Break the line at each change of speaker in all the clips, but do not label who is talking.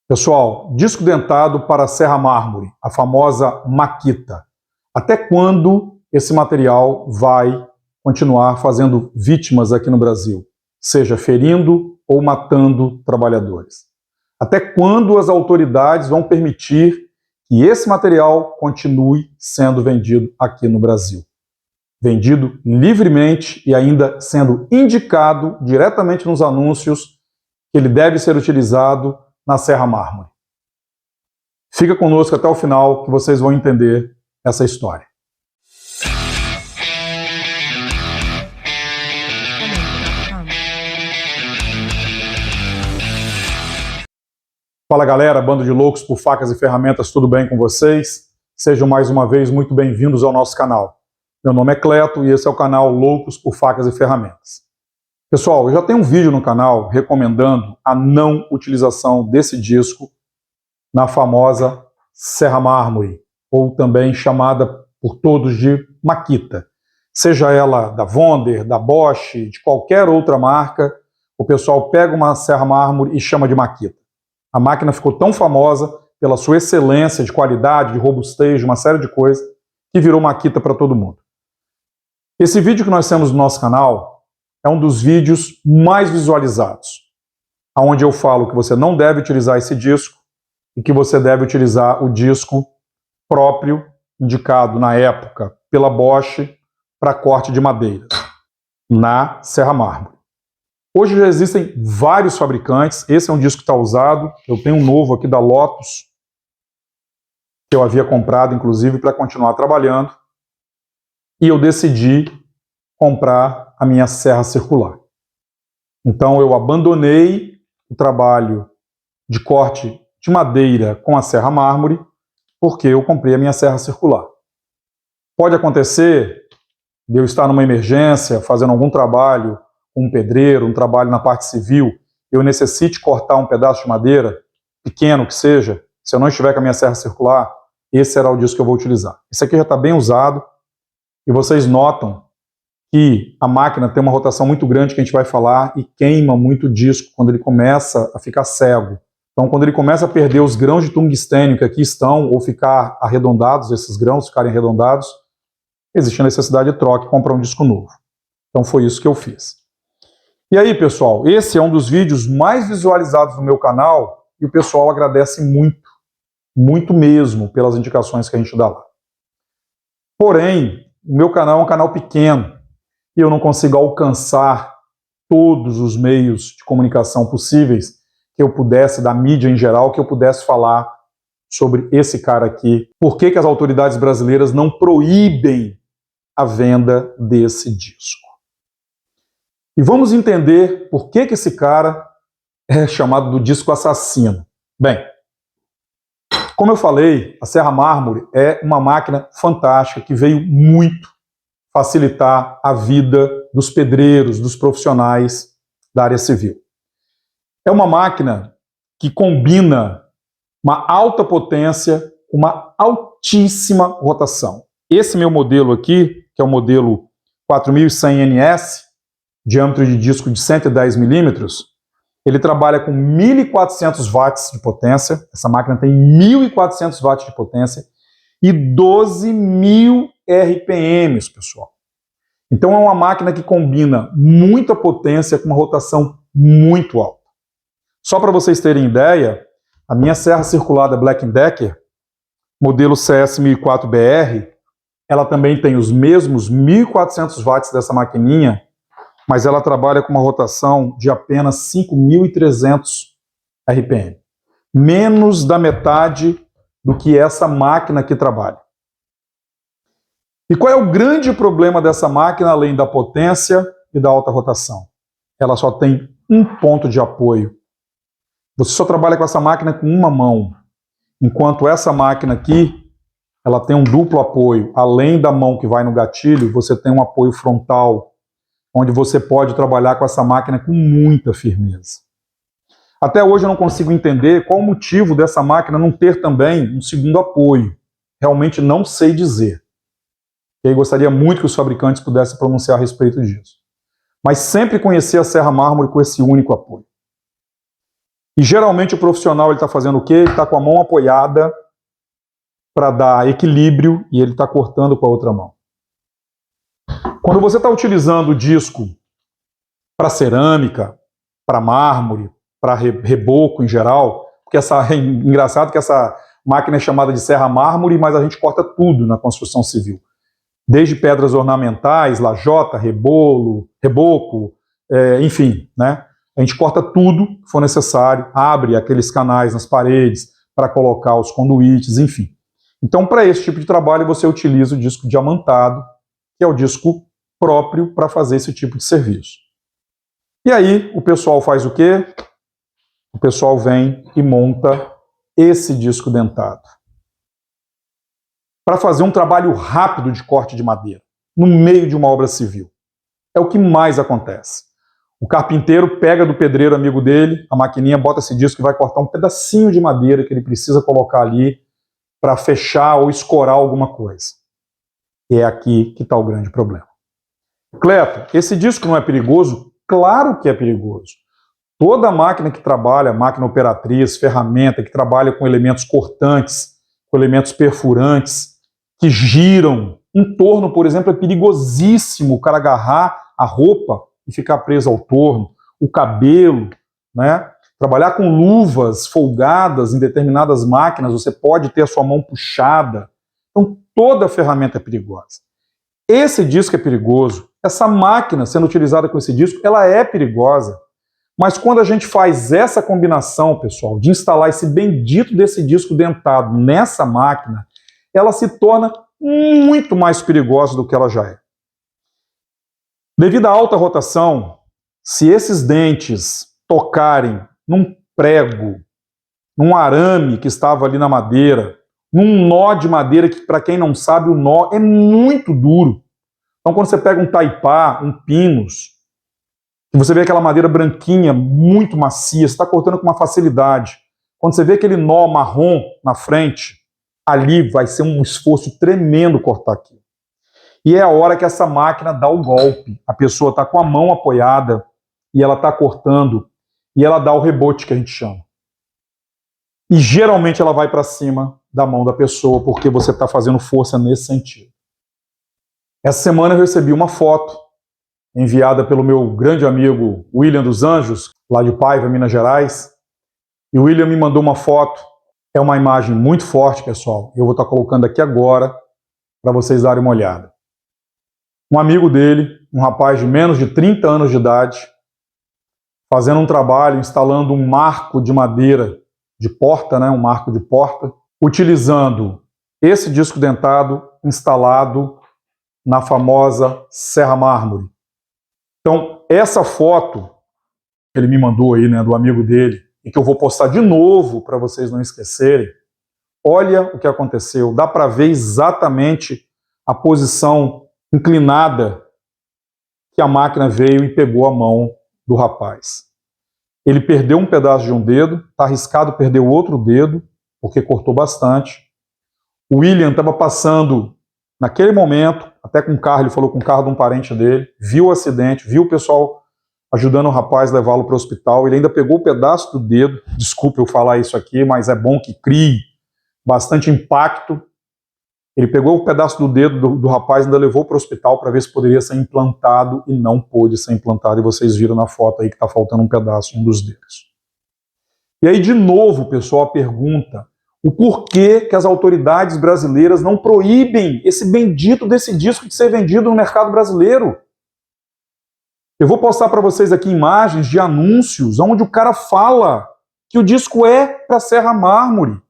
Pessoal, disco dentado para serra mármore, a famosa maquita. Até quando esse material vai continuar fazendo vítimas aqui no Brasil? Seja ferindo ou matando trabalhadores. Até quando as autoridades vão permitir que esse material continue sendo vendido aqui no Brasil? Vendido livremente e ainda sendo indicado diretamente nos anúncios que ele deve ser utilizado na serra mármore. Fica conosco até o final que vocês vão entender essa história. Fala galera, bando de loucos por facas e ferramentas, tudo bem com vocês? Sejam mais uma vez muito bem-vindos ao nosso canal. Meu nome é Cleto e esse é o canal Loucos por Facas e Ferramentas. Pessoal, eu já tenho um vídeo no canal recomendando a não utilização desse disco na famosa serra mármore, ou também chamada por todos de maquita. Seja ela da Wonder, da Bosch, de qualquer outra marca, o pessoal pega uma serra mármore e chama de maquita. A máquina ficou tão famosa pela sua excelência de qualidade, de robustez, de uma série de coisas, que virou maquita para todo mundo. Esse vídeo que nós temos no nosso canal é um dos vídeos mais visualizados, onde eu falo que você não deve utilizar esse disco e que você deve utilizar o disco próprio, indicado na época pela Bosch, para corte de madeiras, na serra mármore. Hoje já existem vários fabricantes, esse é um disco que está usado, eu tenho um novo aqui da Lotus, que eu havia comprado inclusive para continuar trabalhando, e eu decidi comprar a minha serra circular. Então eu abandonei o trabalho de corte de madeira com a serra mármore, porque eu comprei a minha serra circular. Pode acontecer de eu estar numa emergência, fazendo algum trabalho com um pedreiro, um trabalho na parte civil, eu necessite cortar um pedaço de madeira, pequeno que seja, se eu não estiver com a minha serra circular, esse será o disco que eu vou utilizar. Esse aqui já está bem usado, e vocês notam que a máquina tem uma rotação muito grande que a gente vai falar e queima muito o disco quando ele começa a ficar cego. Então, quando ele começa a perder os grãos de tungstênio que aqui estão, ou ficar arredondados, esses grãos ficarem arredondados, existe a necessidade de troca e comprar um disco novo. Então foi isso que eu fiz. E aí, pessoal, esse é um dos vídeos mais visualizados do meu canal e o pessoal agradece muito, muito mesmo, pelas indicações que a gente dá lá. Porém, o meu canal é um canal pequeno e eu não consigo alcançar todos os meios de comunicação possíveis que eu pudesse, da mídia em geral, que eu pudesse falar sobre esse cara aqui. Por que que as autoridades brasileiras não proíbem a venda desse disco? E vamos entender por que que esse cara é chamado do disco assassino. Bem, como eu falei, a serra mármore é uma máquina fantástica que veio muito facilitar a vida dos pedreiros, dos profissionais da área civil. É uma máquina que combina uma alta potência com uma altíssima rotação. Esse meu modelo aqui, que é o modelo 4100NS, diâmetro de disco de 110 milímetros, ele trabalha com 1.400 watts de potência, essa máquina tem 1.400 watts de potência e 12.000 RPMs, pessoal. Então é uma máquina que combina muita potência com uma rotação muito alta. Só para vocês terem ideia, a minha serra circular da Black & Decker, modelo CS1004BR, ela também tem os mesmos 1.400 watts dessa maquininha, mas ela trabalha com uma rotação de apenas 5.300 RPM. Menos da metade do que essa máquina aqui trabalha. E qual é o grande problema dessa máquina, além da potência e da alta rotação? Ela só tem um ponto de apoio. Você só trabalha com essa máquina com uma mão, enquanto essa máquina aqui, ela tem um duplo apoio. Além da mão que vai no gatilho, você tem um apoio frontal, onde você pode trabalhar com essa máquina com muita firmeza. Até hoje eu não consigo entender qual o motivo dessa máquina não ter também um segundo apoio. Realmente não sei dizer. E aí gostaria muito que os fabricantes pudessem pronunciar a respeito disso. Mas sempre conheci a serra mármore com esse único apoio. E geralmente o profissional está fazendo o quê? Ele está com a mão apoiada para dar equilíbrio e ele está cortando com a outra mão. Quando você está utilizando o disco para cerâmica, para mármore, para reboco em geral, porque é engraçado que essa máquina é chamada de serra mármore, mas a gente corta tudo na construção civil. Desde pedras ornamentais, lajota, reboco, enfim, né? A gente corta tudo que for necessário, abre aqueles canais nas paredes para colocar os conduítes, enfim. Então, para esse tipo de trabalho, você utiliza o disco diamantado, que é o disco próprio para fazer esse tipo de serviço. E aí, o pessoal faz o quê? O pessoal vem e monta esse disco dentado para fazer um trabalho rápido de corte de madeira, no meio de uma obra civil. É o que mais acontece. O carpinteiro pega do pedreiro amigo dele, a maquininha, bota esse disco e vai cortar um pedacinho de madeira que ele precisa colocar ali para fechar ou escorar alguma coisa. E é aqui que está o grande problema. Cleto, esse disco não é perigoso? Claro que é perigoso. Toda máquina que trabalha, máquina operatriz, ferramenta, que trabalha com elementos cortantes, com elementos perfurantes, que giram, um torno, por exemplo, é perigosíssimo o cara agarrar a roupa e ficar preso ao torno, o cabelo, né? Trabalhar com luvas folgadas em determinadas máquinas, você pode ter a sua mão puxada. Então, toda ferramenta é perigosa. Esse disco é perigoso, essa máquina sendo utilizada com esse disco, ela é perigosa. Mas quando a gente faz essa combinação, pessoal, de instalar esse bendito desse disco dentado nessa máquina, ela se torna muito mais perigosa do que ela já é. Devido à alta rotação, se esses dentes tocarem num prego, num arame que estava ali na madeira, num nó de madeira que, para quem não sabe, o nó é muito duro. Então, quando você pega um taipá, um pinus, e você vê aquela madeira branquinha, muito macia, você está cortando com uma facilidade. Quando você vê aquele nó marrom na frente, ali vai ser um esforço tremendo cortar aquilo. E é a hora que essa máquina dá o golpe. A pessoa está com a mão apoiada e ela está cortando e ela dá o rebote que a gente chama. E geralmente ela vai para cima da mão da pessoa porque você está fazendo força nesse sentido. Essa semana eu recebi uma foto enviada pelo meu grande amigo William dos Anjos, lá de Paiva, Minas Gerais. E o William me mandou uma foto. É uma imagem muito forte, pessoal. Eu vou estar colocando aqui agora para vocês darem uma olhada. Um amigo dele, um rapaz de menos de 30 anos de idade, fazendo um trabalho, instalando um marco de madeira de porta, né, um marco de porta, utilizando esse disco dentado instalado na famosa Serra Mármore. Então, essa foto que ele me mandou aí, né, do amigo dele, e que eu vou postar de novo para vocês não esquecerem, olha o que aconteceu. Dá para ver exatamente a posição inclinada que a máquina veio e pegou a mão do rapaz. Ele perdeu um pedaço de um dedo, está arriscado perder o outro dedo, porque cortou bastante. O William estava passando, naquele momento, até com o carro, ele falou com o carro de um parente dele, viu o acidente, viu o pessoal ajudando o rapaz a levá-lo para o hospital, ele ainda pegou o pedaço do dedo, desculpe eu falar isso aqui, mas é bom que crie bastante impacto. Ele pegou o pedaço do dedo do rapaz e ainda levou para o hospital para ver se poderia ser implantado e não pôde ser implantado. E vocês viram na foto aí que está faltando um pedaço de um dos dedos. E aí, de novo, pessoal, a pergunta: o porquê que as autoridades brasileiras não proíbem esse bendito desse disco de ser vendido no mercado brasileiro? Eu vou postar para vocês aqui imagens de anúncios onde o cara fala que o disco é para Serra Mármore.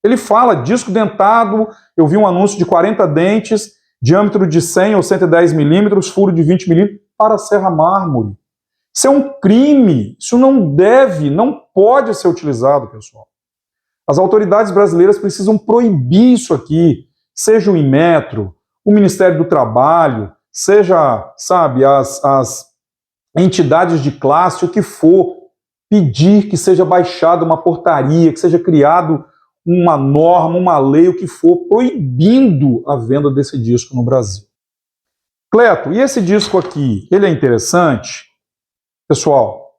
Ele fala, disco dentado, eu vi um anúncio de 40 dentes, diâmetro de 100 ou 110 milímetros, furo de 20 milímetros, para Serra Mármore. Isso é um crime, isso não deve, não pode ser utilizado, pessoal. As autoridades brasileiras precisam proibir isso aqui, seja o Inmetro, o Ministério do Trabalho, seja, sabe, as entidades de classe, o que for, pedir que seja baixada uma portaria, que seja criado uma norma, uma lei, o que for, proibindo a venda desse disco no Brasil. Cleto, e esse disco aqui, ele é interessante? Pessoal,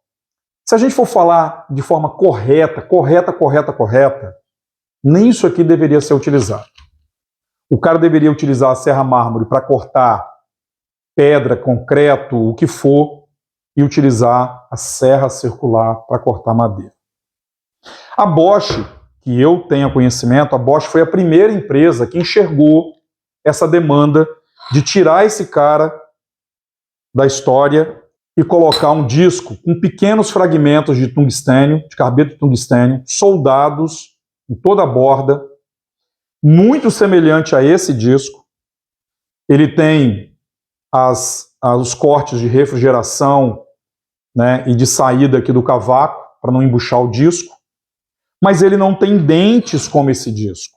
Se a gente for falar de forma correta, nem isso aqui deveria ser utilizado. O cara deveria utilizar a serra mármore para cortar pedra, concreto, o que for, e utilizar a serra circular para cortar madeira. A Bosch, que eu tenha conhecimento, a Bosch foi a primeira empresa que enxergou essa demanda de tirar esse cara da história e colocar um disco com pequenos fragmentos de tungstênio, de carbeto de tungstênio, soldados em toda a borda, muito semelhante a esse disco. Ele tem os cortes de refrigeração, né, e de saída aqui do cavaco, para não embuchar o disco, mas ele não tem dentes como esse disco.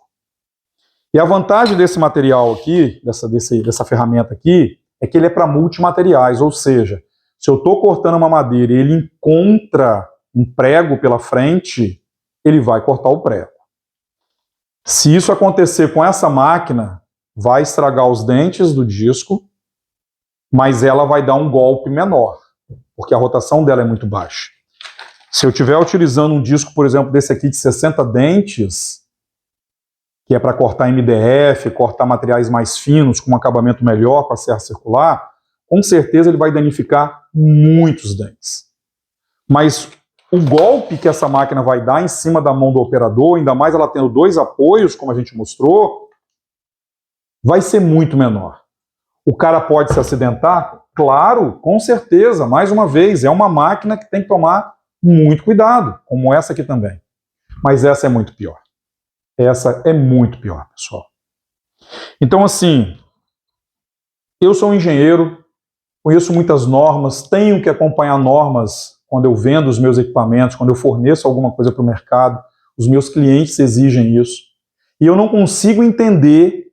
E a vantagem desse material aqui, dessa ferramenta aqui, é que ele é para multimateriais, ou seja, se eu estou cortando uma madeira e ele encontra um prego pela frente, ele vai cortar o prego. Se isso acontecer com essa máquina, vai estragar os dentes do disco, mas ela vai dar um golpe menor, porque a rotação dela é muito baixa. Se eu estiver utilizando um disco, por exemplo, desse aqui de 60 dentes, que é para cortar MDF, cortar materiais mais finos, com um acabamento melhor, com a serra circular, com certeza ele vai danificar muitos dentes. Mas o golpe que essa máquina vai dar em cima da mão do operador, ainda mais ela tendo dois apoios, como a gente mostrou, vai ser muito menor. O cara pode se acidentar? Claro, com certeza. Mais uma vez, é uma máquina que tem que tomar muito cuidado, como essa aqui também. Mas essa é muito pior. Essa é muito pior, pessoal. Então, assim, eu sou um engenheiro, conheço muitas normas, tenho que acompanhar normas quando eu vendo os meus equipamentos, quando eu forneço alguma coisa para o mercado, os meus clientes exigem isso. E eu não consigo entender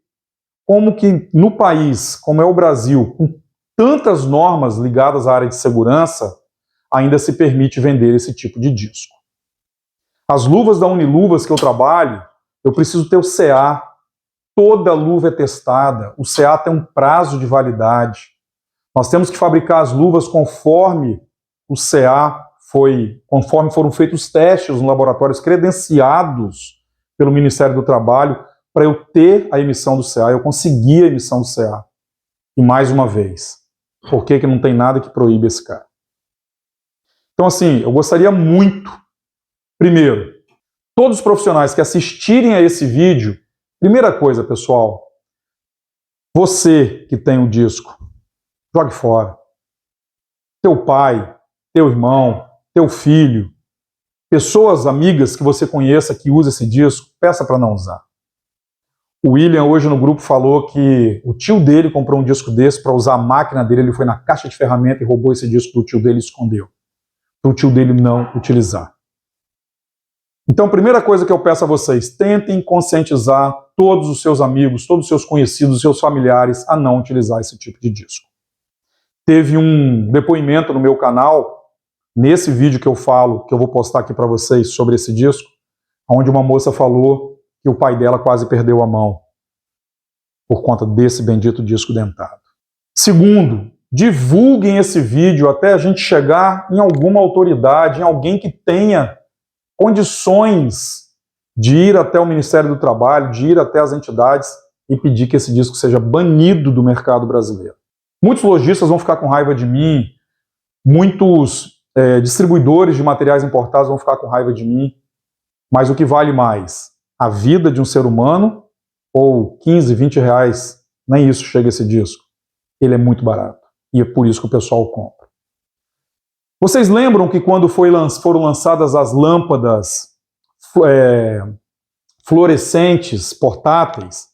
como que no país, como é o Brasil, com tantas normas ligadas à área de segurança, ainda se permite vender esse tipo de disco. As luvas da Uniluvas que eu trabalho, eu preciso ter o CA, toda luva é testada, o CA tem um prazo de validade. Nós temos que fabricar as luvas conforme o CA conforme foram feitos os testes nos laboratórios credenciados pelo Ministério do Trabalho, para eu ter a emissão do CA, eu conseguir a emissão do CA. E mais uma vez, por que não tem nada que proíbe esse cara? Então, assim, eu gostaria muito, primeiro, todos os profissionais que assistirem a esse vídeo, primeira coisa, pessoal, você que tem o disco, jogue fora. Teu pai, teu irmão, teu filho, pessoas amigas que você conheça que usa esse disco, peça para não usar. O William hoje no grupo falou que o tio dele comprou um disco desse para usar a máquina dele, ele foi na caixa de ferramenta e roubou esse disco do tio dele e escondeu. Para o tio dele não utilizar. Então, a primeira coisa que eu peço a vocês, tentem conscientizar todos os seus amigos, todos os seus conhecidos, os seus familiares a não utilizar esse tipo de disco. Teve um depoimento no meu canal, nesse vídeo que eu falo, que eu vou postar aqui para vocês sobre esse disco, onde uma moça falou que o pai dela quase perdeu a mão por conta desse bendito disco dentado. Segundo, divulguem esse vídeo até a gente chegar em alguma autoridade, em alguém que tenha condições de ir até o Ministério do Trabalho, de ir até as entidades e pedir que esse disco seja banido do mercado brasileiro. Muitos lojistas vão ficar com raiva de mim, muitos distribuidores de materiais importados vão ficar com raiva de mim, mas o que vale mais? A vida de um ser humano ou 15, 20 reais, nem isso chega esse disco. Ele é muito barato e é por isso que o pessoal compra. Vocês lembram que quando foram lançadas as lâmpadas fluorescentes portáteis,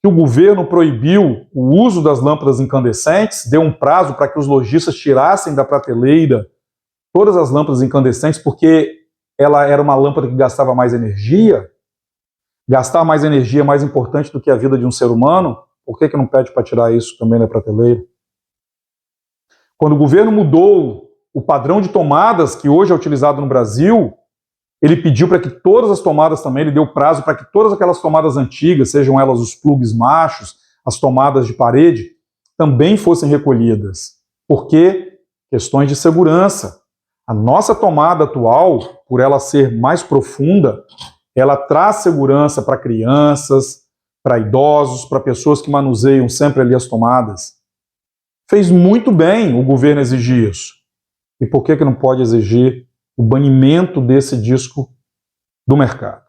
que o governo proibiu o uso das lâmpadas incandescentes, deu um prazo para que os lojistas tirassem da prateleira todas as lâmpadas incandescentes, porque ela era uma lâmpada que gastava mais energia? Gastar mais energia é mais importante do que a vida de um ser humano? Por que não pede para tirar isso também da prateleira? Quando o governo mudou o padrão de tomadas que hoje é utilizado no Brasil, ele pediu para que todas as tomadas também, ele deu prazo para que todas aquelas tomadas antigas, sejam elas os plugs machos, as tomadas de parede, também fossem recolhidas. Por quê? Questões de segurança. A nossa tomada atual, por ela ser mais profunda, ela traz segurança para crianças, para idosos, para pessoas que manuseiam sempre ali as tomadas. Fez muito bem o governo exigir isso. E por que não pode exigir o banimento desse disco do mercado?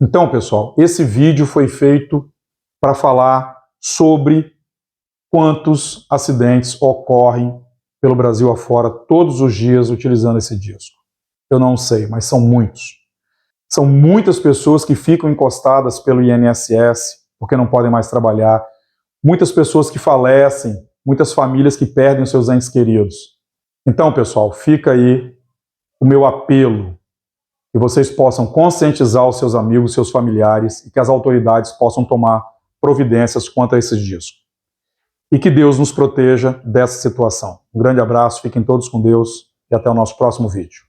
Então, pessoal, esse vídeo foi feito para falar sobre quantos acidentes ocorrem pelo Brasil afora todos os dias utilizando esse disco. Eu não sei, mas são muitos. São muitas pessoas que ficam encostadas pelo INSS porque não podem mais trabalhar, muitas pessoas que falecem, muitas famílias que perdem os seus entes queridos. Então, pessoal, fica aí o meu apelo, que vocês possam conscientizar os seus amigos, seus familiares, e que as autoridades possam tomar providências quanto a esses discos. E que Deus nos proteja dessa situação. Um grande abraço, fiquem todos com Deus e até o nosso próximo vídeo.